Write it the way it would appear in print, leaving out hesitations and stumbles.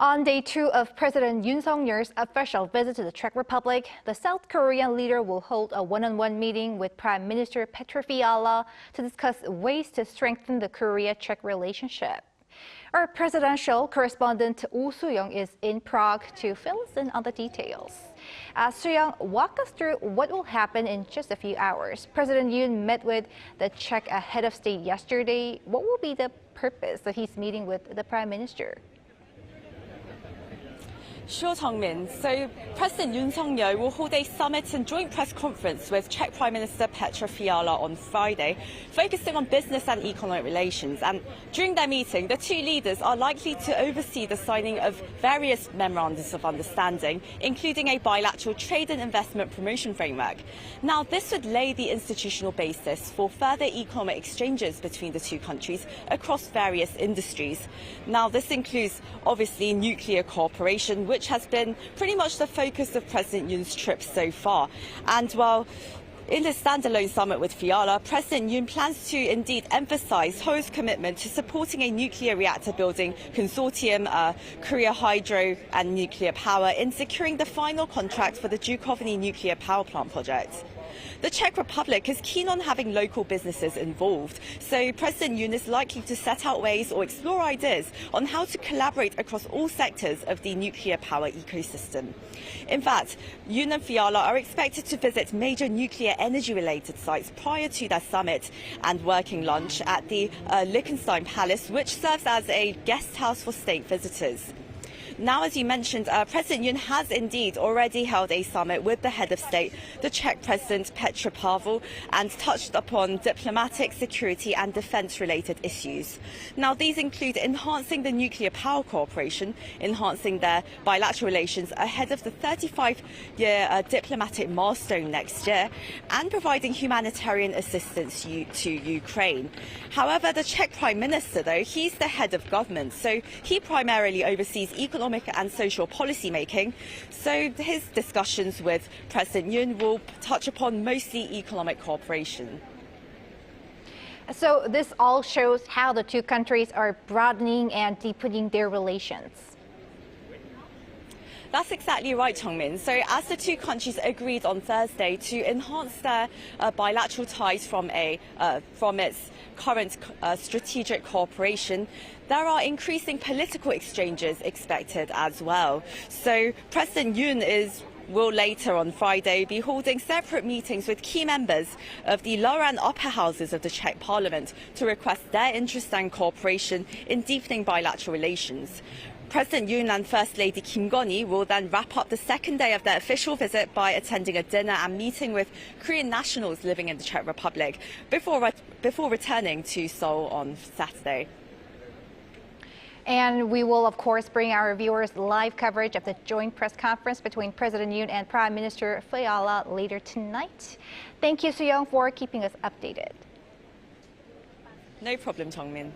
On day 2 of President Yoon Suk-yeol's official visit to the Czech Republic, the South Korean leader will hold a one-on-one meeting with Prime Minister Petr Fiala to discuss ways to strengthen the Korea-Czech relationship. Our presidential correspondent Oh Soo-young is in Prague to fill us in on the details. Soo-young, walk us through what will happen in just a few hours. President Yoon met with the Czech head of state yesterday. What will be the purpose that he's meeting with the Prime Minister? Sure, Jung-min. So President Yoon Suk-yeol will hold a summit and joint press conference with Czech Prime Minister Petr Fiala on Friday, focusing on business and economic relations. And during their meeting, the two leaders are likely to oversee the signing of various Memorandums of Understanding, including a bilateral trade and investment promotion framework. Now, this would lay the institutional basis for further economic exchanges between the two countries across various industries. Now, this includes, obviously, nuclear cooperation, which has been pretty much the focus of President Yoon's trip so far. And while in the standalone summit with Fiala, President Yoon plans to indeed emphasize Seoul's commitment to supporting a nuclear reactor building consortium, Korea Hydro and Nuclear Power, in securing the final contract for the Dukovany nuclear power plant project. The Czech Republic is keen on having local businesses involved, so President Yoon is likely to set out ways or explore ideas on how to collaborate across all sectors of the nuclear power ecosystem. In fact, Yoon and Fiala are expected to visit major nuclear energy-related sites prior to their summit and working lunch at the Liechtenstein Palace, which serves as a guest house for state visitors. Now, as you mentioned, President Yoon has indeed already held a summit with the head of state, the Czech President Petr Pavel, and touched upon diplomatic, security and defence-related issues. Now, these include enhancing the nuclear power cooperation, enhancing their bilateral relations ahead of the 35-year diplomatic milestone next year, and providing humanitarian assistance to Ukraine. However, the Czech Prime Minister, though, he's the head of government, so he primarily oversees economic and social policy making, so his discussions with President Yoon will touch upon mostly economic cooperation. So this all shows how the two countries are broadening and deepening their relations. That's exactly right, Jung-min. So as the two countries agreed on Thursday to enhance their bilateral ties from its current strategic cooperation, there are increasing political exchanges expected as well. So President Yoon will later on Friday be holding separate meetings with key members of the lower and upper houses of the Czech Parliament to request their interest and cooperation in deepening bilateral relations. President Yoon and First Lady Kim Gon-hee will then wrap up the second day of their official visit by attending a dinner and meeting with Korean nationals living in the Czech Republic before returning to Seoul on Saturday. And we will, of course, bring our viewers live coverage of the joint press conference between President Yoon and Prime Minister Fiala later tonight. Thank you, Soo-young, for keeping us updated. No problem, Jung-min.